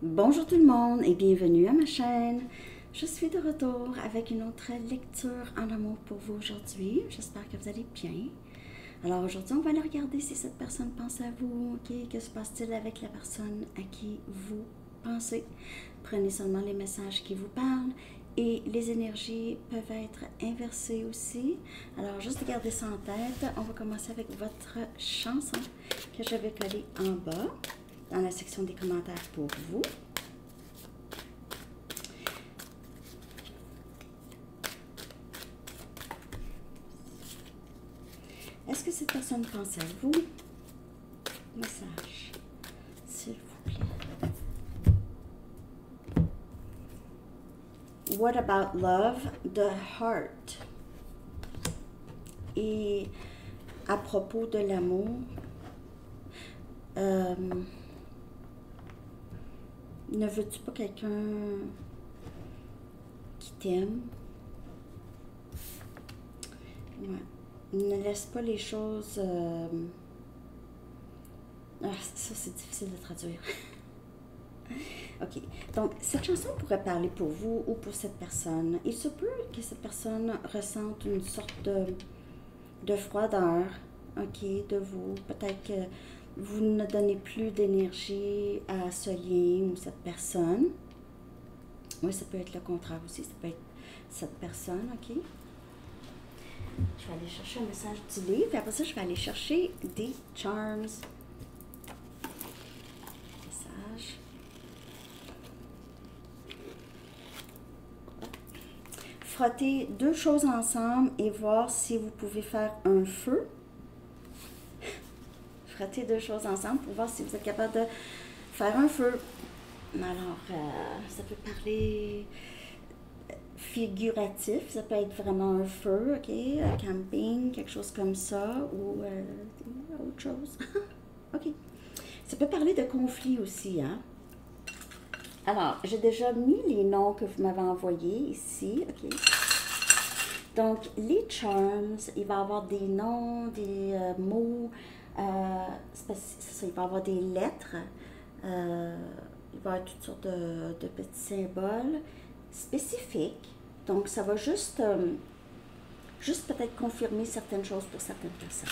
Bonjour tout le monde et bienvenue à ma chaîne. Je suis de retour avec une autre lecture en amour pour vous aujourd'hui. J'espère que vous allez bien. Alors aujourd'hui, on va aller regarder si cette personne pense à vous. Ok, que se passe-t-il avec la personne à qui vous pensez? Prenez seulement les messages qui vous parlent et les énergies peuvent être inversées aussi. Alors juste gardez ça en tête. On va commencer avec votre chanson que je vais coller en bas dans la section des commentaires pour vous. Est-ce que cette personne pense à vous? Message, s'il vous plaît. What about love? The heart. Et à propos de l'amour, ne veux-tu pas quelqu'un qui t'aime? Ouais. Ne laisse pas les choses... Ah, ça, c'est difficile de traduire. Ok. Donc, cette chanson pourrait parler pour vous ou pour cette personne. Il se peut que cette personne ressente une sorte de froideur, ok, de vous. Peut-être que vous ne donnez plus d'énergie à ce lien ou cette personne. Oui, ça peut être le contraire aussi. Ça peut être cette personne, ok. Je vais aller chercher un message du livre, et après ça, je vais aller chercher des charms. Message. Frottez deux choses ensemble et voir si vous pouvez faire un feu. Frottez deux choses ensemble pour voir si vous êtes capable de faire un feu. Alors, ça peut parler figuratif, ça peut être vraiment un feu, ok, un camping, quelque chose comme ça, ou autre chose. Ok. Ça peut parler de conflit aussi, hein. Alors, j'ai déjà mis les noms que vous m'avez envoyés ici, ok. Donc, les charms, il va y avoir des noms, des mots, il va y avoir des lettres, il va y avoir toutes sortes de petits symboles spécifiques. Donc, ça va juste peut-être confirmer certaines choses pour certaines personnes.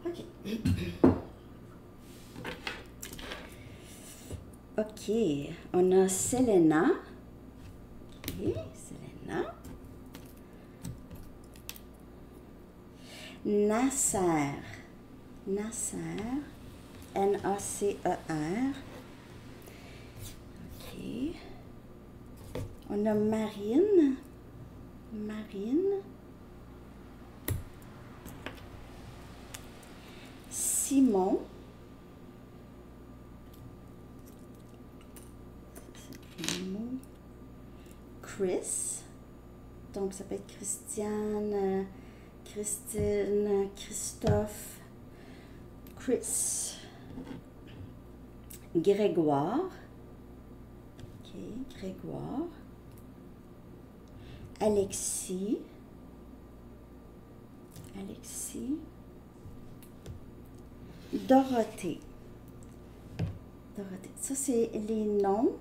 Ok. Ok, on a Selena. Ok, Selena. Nasser. Nasser. N-A-C-E-R. Ok. On a Marine. Marine. Simon. Chris. Donc ça peut être Christiane, Christine, Christophe, Chris. Grégoire. Ok, Grégoire. Alexis. Alexis. Dorothée. Dorothée. Ça, c'est les noms.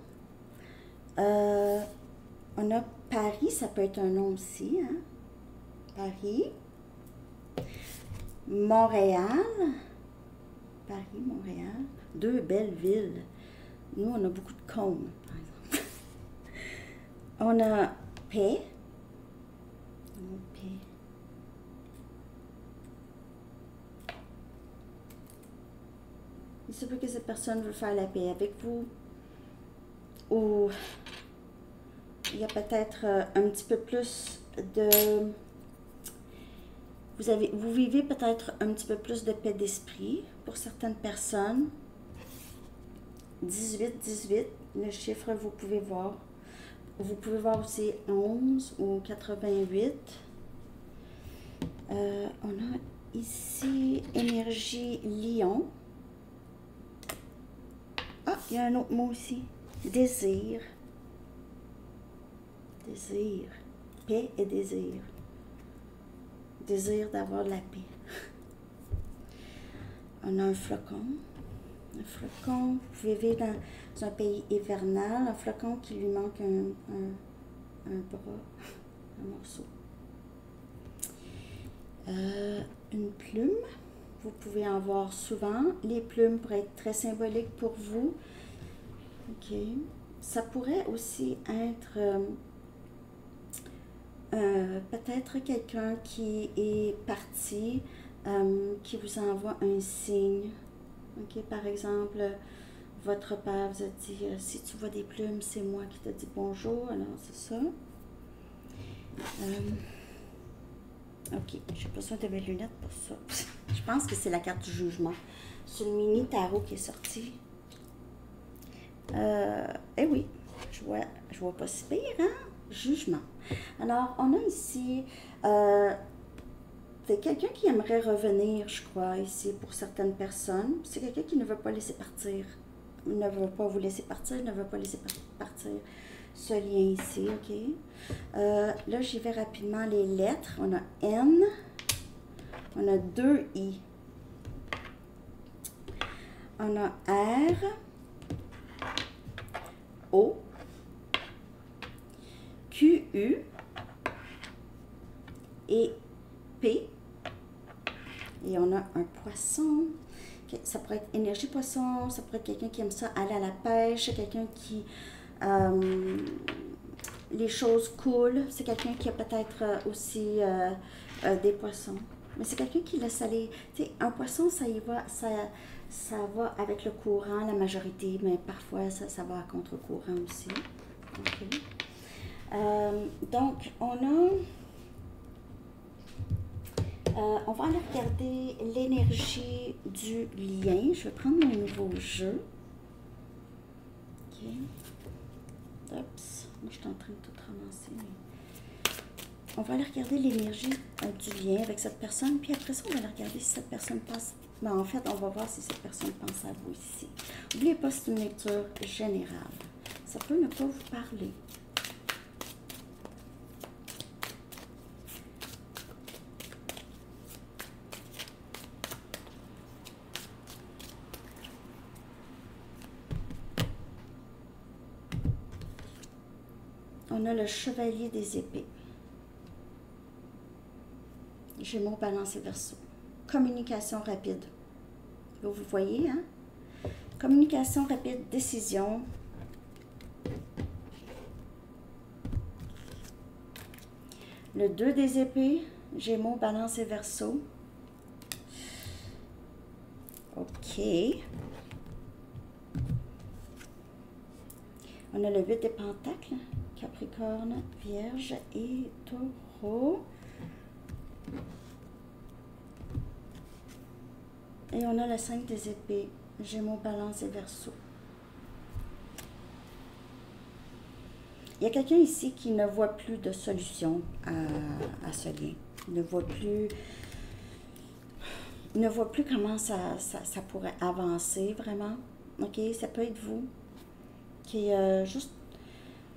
On a Paris, ça peut être un nom aussi, hein? Paris. Montréal. Paris, Montréal. Deux belles villes. Nous, on a beaucoup de cônes, par exemple. On a paix. Paix. Il se peut que cette personne veut faire la paix avec vous. Ou il y a peut-être un petit peu plus de... Vous vivez peut-être un petit peu plus de paix d'esprit pour certaines personnes. 18, 18, le chiffre, vous pouvez voir. Vous pouvez voir aussi 11 ou 88. On a ici énergie lion. Ah, il y a un autre mot aussi. Désir. Désir. Paix et désir. désir d'avoir de la paix. On a un flocon. Un flocon, vous pouvez vivre dans un pays hivernal, un flocon qui lui manque un bras, un morceau. Une plume, vous pouvez en voir souvent. Les plumes pourraient être très symboliques pour vous. OK. Ça pourrait aussi être peut-être quelqu'un qui est parti, qui vous envoie un signe. OK, par exemple, votre père vous a dit, si tu vois des plumes, c'est moi qui te dis bonjour. Alors, c'est ça. OK, j'ai besoin de mes lunettes pour ça. Je pense que c'est la carte du jugement. C'est le mini tarot qui est sorti. Eh oui, je vois pas si pire, hein? Jugement. Alors, on a ici... c'est quelqu'un qui aimerait revenir, je crois, ici, pour certaines personnes. C'est quelqu'un qui ne veut pas laisser partir. Ne veut pas vous laisser partir, ne veut pas laisser partir ce lien ici, OK? Là, j'y vais rapidement les lettres. On a N, on a 2 I. On a R, O, Q, U et P. Et on a un poisson. Ça pourrait être énergie poisson, ça pourrait être quelqu'un qui aime ça aller à la pêche, quelqu'un qui... les choses coulent. C'est quelqu'un qui a peut-être aussi des poissons. Mais c'est quelqu'un qui laisse aller. Tu sais, un poisson, ça y va, ça va avec le courant, la majorité, mais parfois, ça va à contre-courant aussi. OK. Donc, on va aller regarder l'énergie du lien. Je vais prendre mon nouveau jeu. OK. Oups. Moi, je suis en train de tout ramasser. On va aller regarder l'énergie du lien avec cette personne. Puis après ça, on va aller regarder si cette personne pense... Ben, en fait, on va voir si cette personne pense à vous ici. N'oubliez pas, c'est une lecture générale. Ça peut ne pas vous parler. On a le chevalier des épées. Gémeaux, Balance et Verseau. Communication rapide. Là, vous voyez, hein? Communication rapide, décision. Le 2 des épées. Gémeaux, Balance et Verseau. OK. On a le 8 des pentacles. Capricorne, Vierge et Taureau. Et on a le 5 des épées, Gémeaux, Balance et Verseau. Il y a quelqu'un ici qui ne voit plus de solution à ce lien. Il ne voit plus comment ça pourrait avancer vraiment. OK, ça peut être vous qui juste...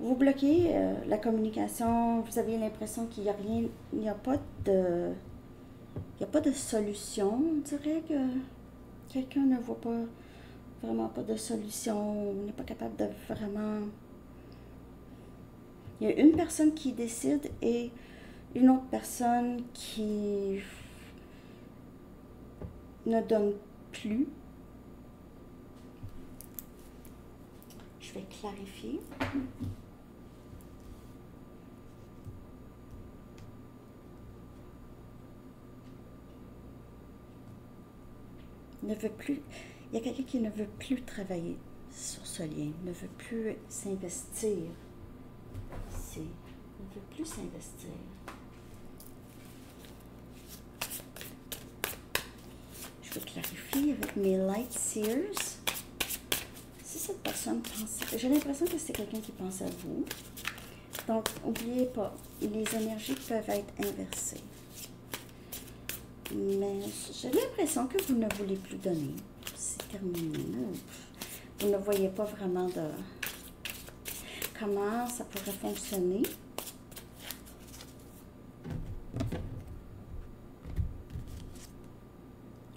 Vous bloquez la communication, vous avez l'impression qu'il n'y a rien, il n'y a pas de solution. On dirait que quelqu'un ne voit pas, vraiment pas de solution, on n'est pas capable de vraiment... Il y a une personne qui décide et une autre personne qui ne donne plus. Je vais clarifier. Ne veut plus, il y a quelqu'un qui ne veut plus travailler sur ce lien, ne veut plus s'investir ici, ne veut plus s'investir. Je vais clarifier avec mes Light Seers. Si cette personne pense, j'ai l'impression que c'est quelqu'un qui pense à vous. Donc, n'oubliez pas, les énergies peuvent être inversées. Mais j'ai l'impression que vous ne voulez plus donner. C'est terminé. Vous ne voyez pas vraiment de comment ça pourrait fonctionner.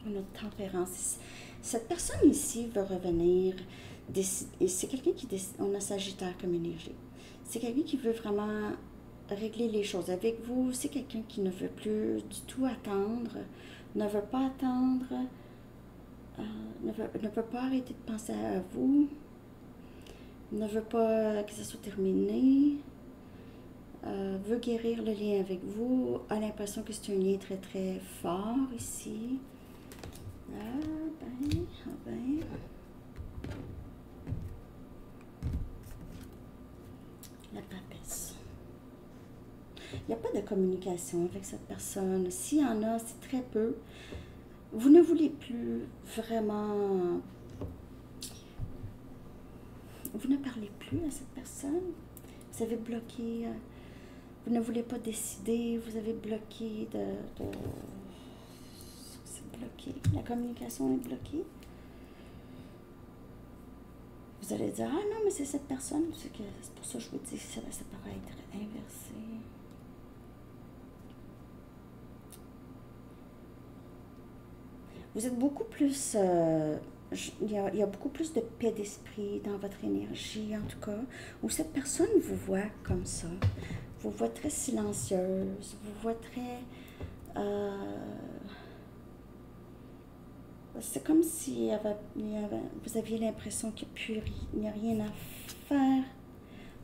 On a tempérance. Cette personne ici veut revenir. C'est quelqu'un qui décide. On a Sagittaire comme énergie. C'est quelqu'un qui veut vraiment régler les choses avec vous. C'est quelqu'un qui ne veut plus du tout attendre, ne veut pas attendre, ne veut pas arrêter de penser à vous, ne veut pas que ça soit terminé, veut guérir le lien avec vous, a l'impression que c'est un lien très très fort ici. Ben. La papesse. Il n'y a pas de communication avec cette personne. S'il y en a, c'est très peu. Vous ne voulez plus vraiment... Vous ne parlez plus à cette personne. Vous avez bloqué... Vous ne voulez pas décider. Vous avez bloqué c'est bloqué. La communication est bloquée. Vous allez dire, ah non, mais c'est cette personne. C'est pour ça que je vous dis que ça pourrait être inversé. Vous êtes beaucoup plus... il y a beaucoup plus de paix d'esprit dans votre énergie, en tout cas, où cette personne vous voit comme ça. Vous voit très silencieuse, vous voit très... c'est comme si vous aviez l'impression qu'il n'y a rien à faire.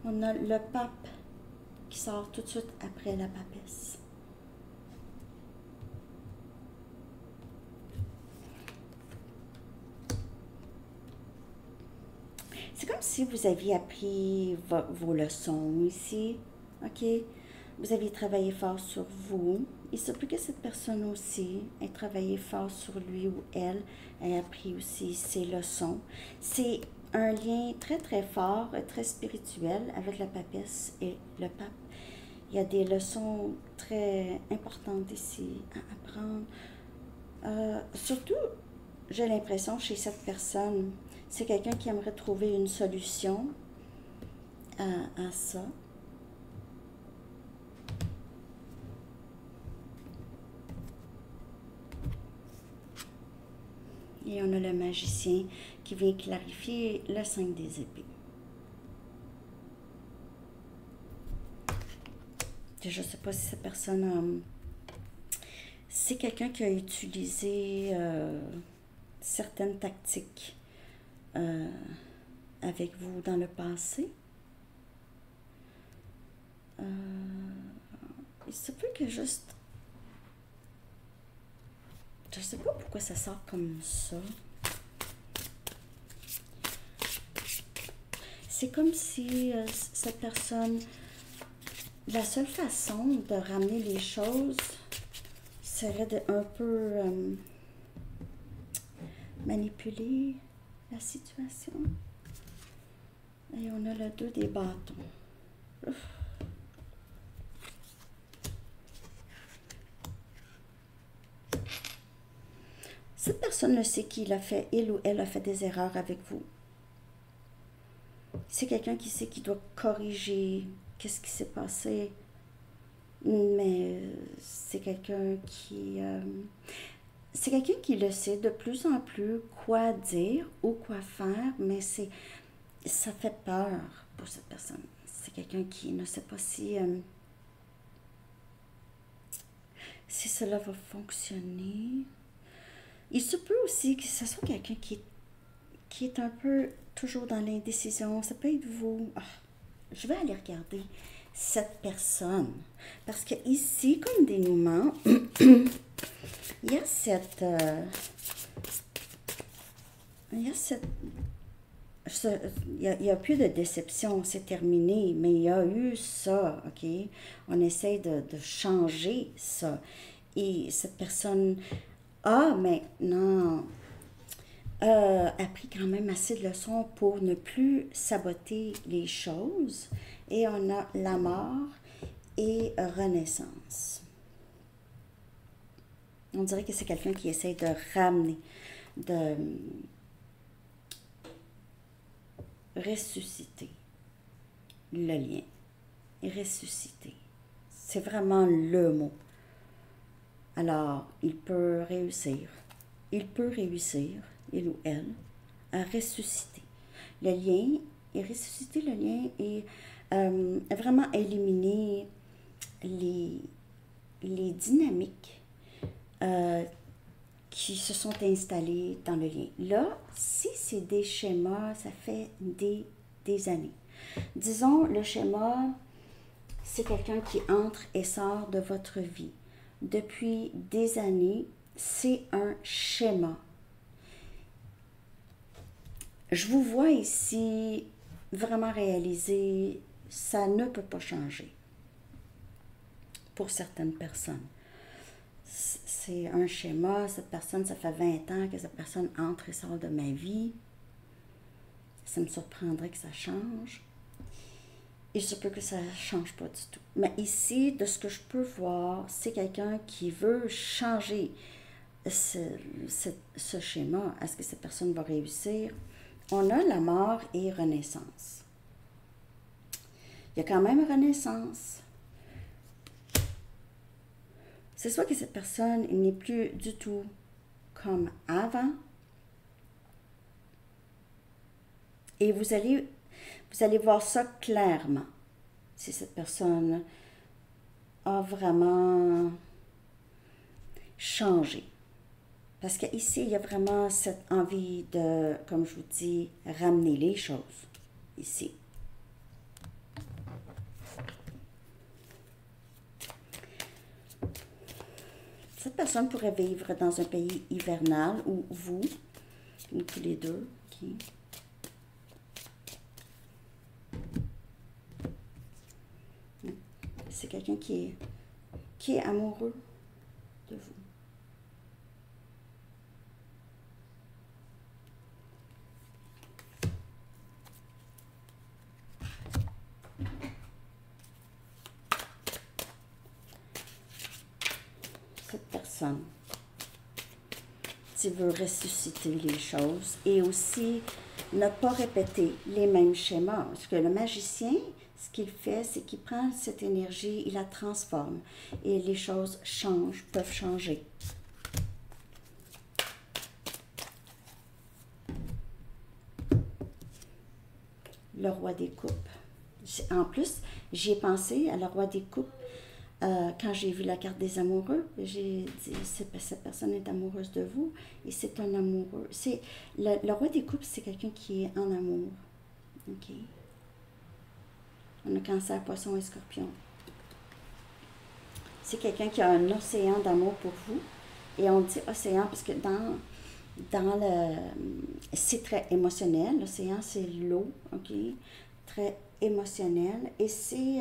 On a le pape qui sort tout de suite après la papesse. C'est comme si vous aviez appris vos leçons ici, ok? Vous aviez travaillé fort sur vous. Il se peut que cette personne aussi ait travaillé fort sur lui ou elle, ait appris aussi ses leçons. C'est un lien très très fort, très spirituel avec la papesse et le pape. Il y a des leçons très importantes ici à apprendre. Surtout, j'ai l'impression chez cette personne, c'est quelqu'un qui aimerait trouver une solution à ça. Et on a le magicien qui vient clarifier le 5 des épées. Je ne sais pas si cette personne... c'est quelqu'un qui a utilisé certaines tactiques avec vous dans le passé. Il se peut que juste... Je ne sais pas pourquoi ça sort comme ça. C'est comme si cette personne... La seule façon de ramener les choses serait de un peu manipuler la situation. Et on a le 2 des bâtons. Ouf. Cette personne ne sait qu'il a fait, il ou elle a fait des erreurs avec vous. C'est quelqu'un qui sait qu'il doit corriger qu'est-ce qui s'est passé. Mais c'est quelqu'un qui... c'est quelqu'un qui le sait de plus en plus quoi dire ou quoi faire, mais ça fait peur pour cette personne. C'est quelqu'un qui ne sait pas si cela va fonctionner. Il se peut aussi que ce soit quelqu'un qui est un peu toujours dans l'indécision. Ça peut être vous. Je vais aller regarder cette personne. Parce que ici, comme dénouement, il y a cette... il n'y a plus de déception, c'est terminé, mais il y a eu ça, ok? On essaie de changer ça. Et cette personne a maintenant appris quand même assez de leçons pour ne plus saboter les choses. Et on a la mort et renaissance. On dirait que c'est quelqu'un qui essaie de ramener, de ressusciter le lien. Ressusciter. C'est vraiment le mot. Alors, il peut réussir. il peut réussir, il ou elle, à ressusciter le lien, et ressusciter le lien et vraiment éliminer les dynamiques qui se sont installées dans le lien. Là, si c'est des schémas, ça fait des années. Disons, le schéma, c'est quelqu'un qui entre et sort de votre vie. Depuis des années, c'est un schéma. Je vous vois ici vraiment réaliser, ça ne peut pas changer pour certaines personnes. C'est un schéma, cette personne, ça fait 20 ans que cette personne entre et sort de ma vie. Ça me surprendrait que ça change. Il se peut que ça ne change pas du tout. Mais ici, de ce que je peux voir, c'est quelqu'un qui veut changer ce schéma. Est-ce que cette personne va réussir? On a la mort et renaissance. Il y a quand même renaissance. C'est soit que cette personne n'est plus du tout comme avant. Et vous allez voir ça clairement. Si cette personne a vraiment changé. Parce qu'ici, il y a vraiment cette envie de, comme je vous dis, ramener les choses. Ici. Cette personne pourrait vivre dans un pays hivernal, ou vous, ou tous les deux. Okay. C'est quelqu'un qui est amoureux de vous. Cette personne qui veut ressusciter les choses et aussi ne pas répéter les mêmes schémas. Parce que le magicien, ce qu'il fait, c'est qu'il prend cette énergie, il la transforme et les choses changent, peuvent changer. Le roi des coupes. En plus, j'y ai pensé à le roi des coupes quand j'ai vu la carte des amoureux. J'ai dit, cette personne est amoureuse de vous et c'est un amoureux. Le roi des coupes, c'est quelqu'un qui est en amour. OK? On a Cancer, Poisson et Scorpion. C'est quelqu'un qui a un océan d'amour pour vous. Et on dit océan parce que c'est très émotionnel. L'océan, c'est l'eau, OK? Très émotionnel. Et c'est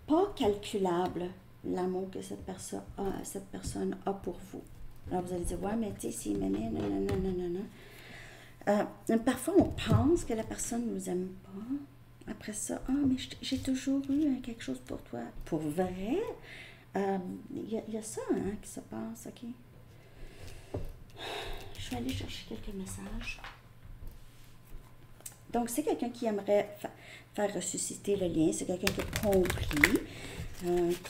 pas calculable, l'amour que cette personne a pour vous. Alors, vous allez dire, ouais, mais tu sais, s'il m'aimait, non. Parfois, on pense que la personne ne nous aime pas. Après ça, mais j'ai toujours eu quelque chose pour toi. Pour vrai, il y a ça qui se passe, OK? Je vais aller chercher quelques messages. Donc, c'est quelqu'un qui aimerait faire ressusciter le lien. C'est quelqu'un qui a compris,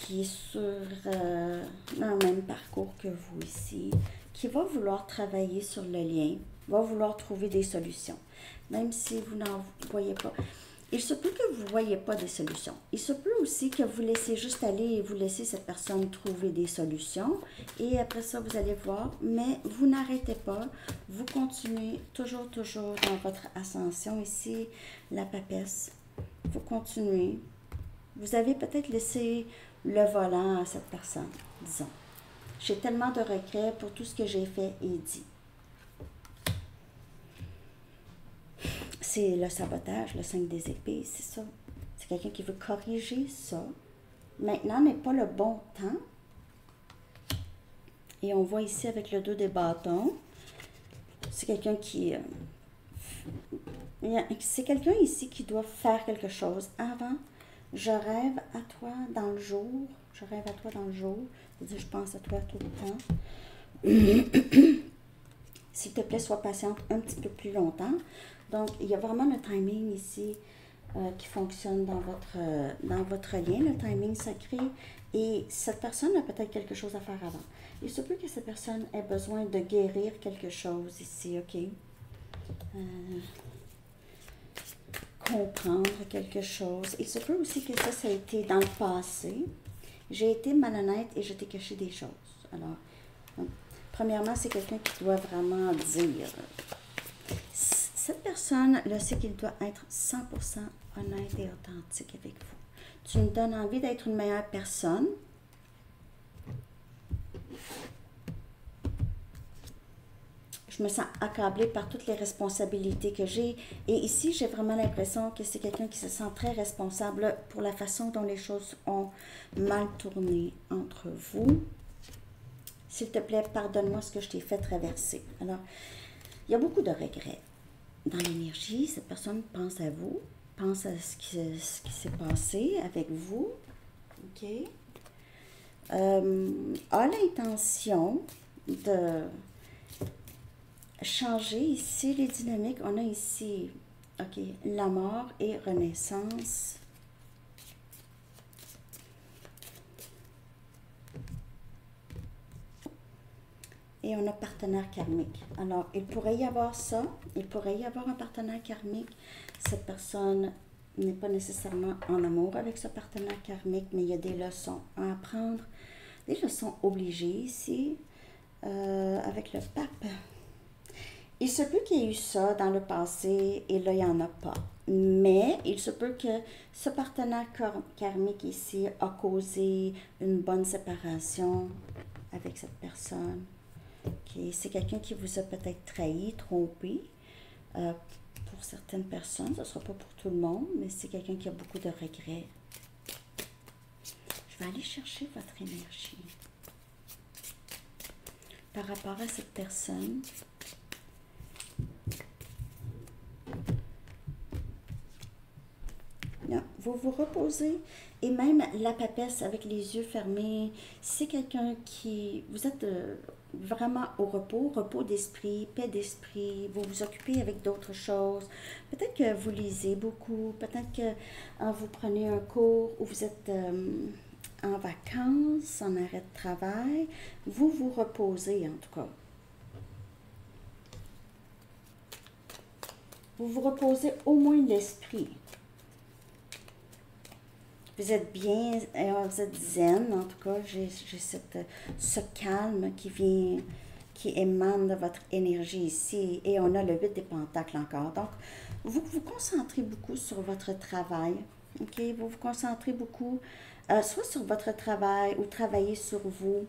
qui est sur le même parcours que vous ici, qui va vouloir travailler sur le lien, va vouloir trouver des solutions, même si vous n'en voyez pas. Il se peut que vous ne voyez pas des solutions. Il se peut aussi que vous laissez juste aller et vous laissez cette personne trouver des solutions. Et après ça, vous allez voir. Mais vous n'arrêtez pas. Vous continuez toujours dans votre ascension. Ici, la papesse. Vous continuez. Vous avez peut-être laissé le volant à cette personne, disons. J'ai tellement de regrets pour tout ce que j'ai fait et dit. C'est le sabotage, le 5 des épées, c'est ça. C'est quelqu'un qui veut corriger ça. Maintenant n'est pas le bon temps. Et on voit ici avec le 2 des bâtons, c'est quelqu'un qui... c'est quelqu'un ici qui doit faire quelque chose avant. Je rêve à toi dans le jour. Je rêve à toi dans le jour. C'est-à-dire, je pense à toi tout le temps. S'il te plaît, sois patiente un petit peu plus longtemps. Donc, il y a vraiment le timing ici qui fonctionne dans votre lien, le timing sacré. Et cette personne a peut-être quelque chose à faire avant. Il se peut que cette personne ait besoin de guérir quelque chose ici, ok? Comprendre quelque chose. Il se peut aussi que ça a été dans le passé. J'ai été malhonnête et je t'ai caché des choses. Alors, premièrement, c'est quelqu'un qui doit vraiment dire. Cette personne, là, c'est qu'il doit être 100% honnête et authentique avec vous. Tu me donnes envie d'être une meilleure personne. Je me sens accablée par toutes les responsabilités que j'ai. Et ici, j'ai vraiment l'impression que c'est quelqu'un qui se sent très responsable pour la façon dont les choses ont mal tourné entre vous. S'il te plaît, pardonne-moi ce que je t'ai fait traverser. Alors, il y a beaucoup de regrets. Dans l'énergie, cette personne pense à vous, pense à ce qui s'est passé avec vous. OK? A l'intention de changer ici les dynamiques. On a ici, OK, la mort et renaissance. Et on a partenaire karmique. Alors, il pourrait y avoir ça. Il pourrait y avoir un partenaire karmique. Cette personne n'est pas nécessairement en amour avec ce partenaire karmique, mais il y a des leçons à apprendre. Des leçons obligées ici, avec le pape. Il se peut qu'il y ait eu ça dans le passé, et là, il n'y en a pas. Mais il se peut que ce partenaire karmique ici a causé une bonne séparation avec cette personne. Okay. C'est quelqu'un qui vous a peut-être trahi, trompé. Pour certaines personnes, ce ne sera pas pour tout le monde, mais c'est quelqu'un qui a beaucoup de regrets. Je vais aller chercher votre énergie. Par rapport à cette personne, non, vous vous reposez et même la papesse avec les yeux fermés, c'est quelqu'un qui... Vous êtes vraiment au repos d'esprit, paix d'esprit, vous vous occupez avec d'autres choses. Peut-être que vous lisez beaucoup, peut-être que vous prenez un cours ou vous êtes en vacances, en arrêt de travail. Vous vous reposez en tout cas. Vous vous reposez au moins l'esprit. Vous êtes bien, vous êtes zen, en tout cas, j'ai ce calme qui émane de votre énergie ici. Et on a le 8 des pentacles encore. Donc, vous vous concentrez beaucoup sur votre travail, ok? Vous vous concentrez beaucoup, soit sur votre travail ou travailler sur vous.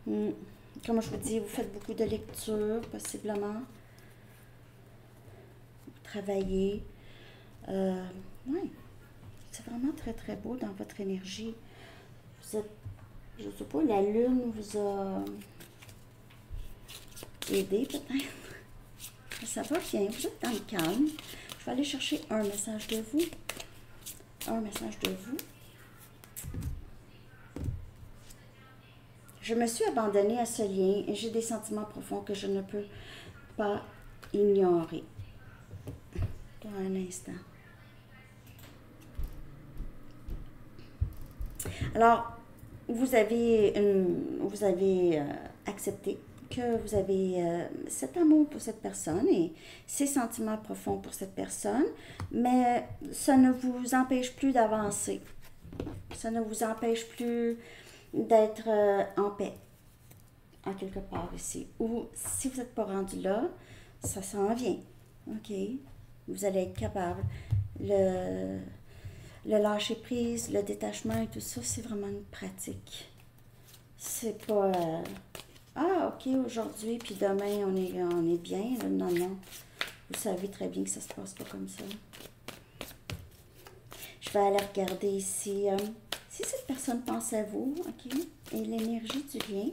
Comme je vous dis, vous faites beaucoup de lectures, possiblement. Vous travaillez. Oui. C'est vraiment très, très beau dans votre énergie. Vous êtes, je ne sais pas, la lune vous a aidé peut-être. Ça va bien, vous êtes dans le calme. Je vais aller chercher un message de vous. Un message de vous. Je me suis abandonnée à ce lien et j'ai des sentiments profonds que je ne peux pas ignorer. Pour un instant. Alors, vous avez accepté que vous avez cet amour pour cette personne et ces sentiments profonds pour cette personne, mais ça ne vous empêche plus d'avancer. Ça ne vous empêche plus d'être en paix, en quelque part ici. Ou si vous n'êtes pas rendu là, ça s'en vient. OK? Vous allez être capable. Le lâcher-prise, le détachement et tout ça, c'est vraiment une pratique. C'est pas... ah, ok, aujourd'hui, puis demain, on est bien. Là. Non, non. Vous savez très bien que ça se passe pas comme ça. Je vais aller regarder ici. Si cette personne pense à vous, ok, et l'énergie du lien.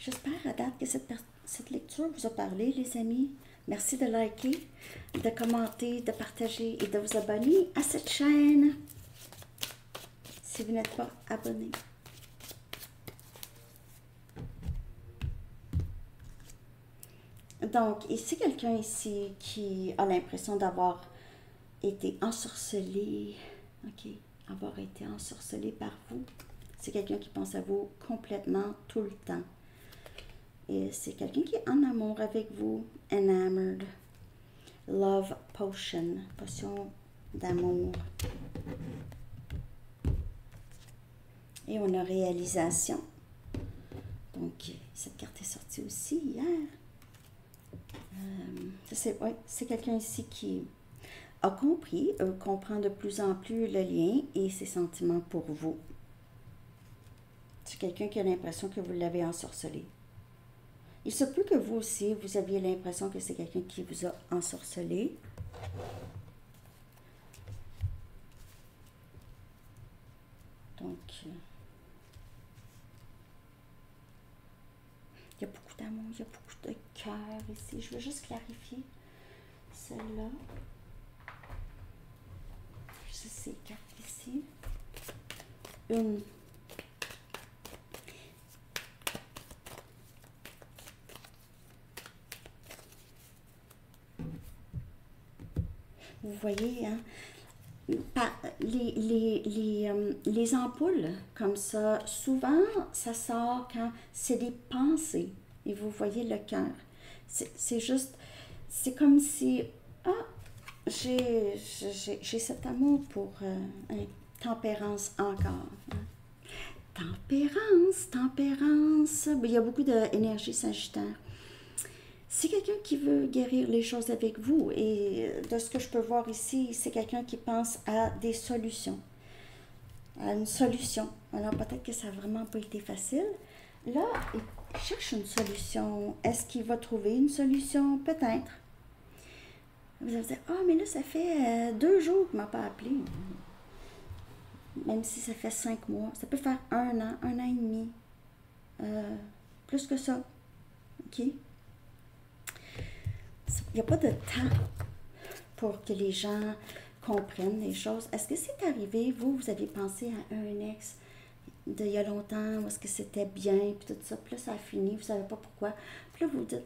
J'espère à date que cette lecture vous a parlé, les amis. Merci de liker, de commenter, de partager et de vous abonner à cette chaîne si vous n'êtes pas abonné. Donc, ici, quelqu'un ici qui a l'impression d'avoir été ensorcelé, ok, avoir été ensorcelé par vous. C'est quelqu'un qui pense à vous complètement tout le temps. Et c'est quelqu'un qui est en amour avec vous, enamored. Love potion, potion d'amour. Et on a réalisation. Donc, cette carte est sortie aussi hier. C'est quelqu'un ici qui a compris, comprend de plus en plus le lien et ses sentiments pour vous. C'est quelqu'un qui a l'impression que vous l'avez ensorcelé. Il se peut que vous aussi, vous aviez l'impression que c'est quelqu'un qui vous a ensorcelé. Donc, il y a beaucoup d'amour, il y a beaucoup de cœur ici. Je veux juste clarifier celle-là. Juste ces cartes ici. Une. Vous voyez, hein? Les ampoules comme ça, souvent, ça sort quand c'est des pensées. Et vous voyez le cœur. C'est juste, c'est comme si, j'ai cet amour pour tempérance encore. Hein? Tempérance. Il y a beaucoup d'énergie sagittaire. C'est quelqu'un qui veut guérir les choses avec vous et de ce que je peux voir ici, c'est quelqu'un qui pense à des solutions, à une solution. Alors peut-être que ça n'a vraiment pas été facile. Là, il cherche une solution. Est-ce qu'il va trouver une solution? Peut-être. Vous allez dire, mais là, ça fait 2 jours qu'il ne m'a pas appelé. Même si ça fait 5 mois. Ça peut faire 1 an, 1 an et demi. Plus que ça. OK? Il n'y a pas de temps pour que les gens comprennent les choses. Est-ce que c'est arrivé, vous avez pensé à un ex d'il y a longtemps, où est-ce que c'était bien, puis tout ça, puis là, ça a fini, vous ne savez pas pourquoi. Puis là, vous dites,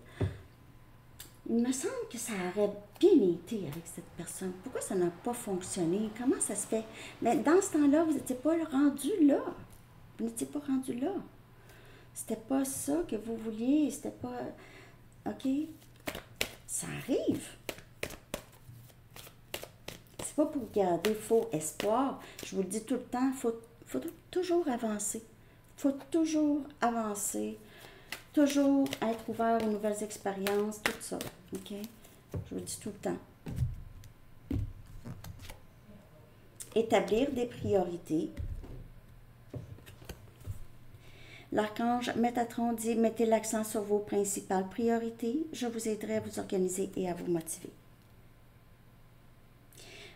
il me semble que ça aurait bien été avec cette personne. Pourquoi ça n'a pas fonctionné? Comment ça se fait? Mais dans ce temps-là, vous n'étiez pas rendu là. Vous n'étiez pas rendu là. C'était pas ça que vous vouliez, c'était pas... OK? Ça arrive. C'est pas pour garder faux espoir. Je vous le dis tout le temps, faut toujours avancer. Faut toujours avancer. Toujours être ouvert aux nouvelles expériences, tout ça. OK? Je vous le dis tout le temps. Établir des priorités. L'archange Métatron dit, mettez l'accent sur vos principales priorités. Je vous aiderai à vous organiser et à vous motiver.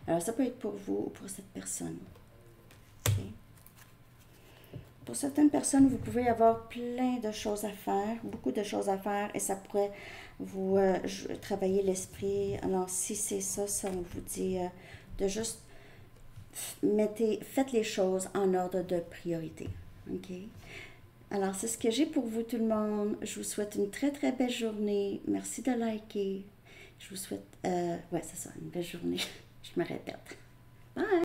Alors, ça peut être pour vous ou pour cette personne. Okay. Pour certaines personnes, vous pouvez avoir plein de choses à faire, beaucoup de choses à faire, et ça pourrait vous travailler l'esprit. Alors, si c'est ça, on vous dit de juste faites les choses en ordre de priorité. OK? Alors, c'est ce que j'ai pour vous tout le monde. Je vous souhaite une très, très belle journée. Merci de liker. Je vous souhaite, c'est ça, une belle journée. Je me répète. Bye!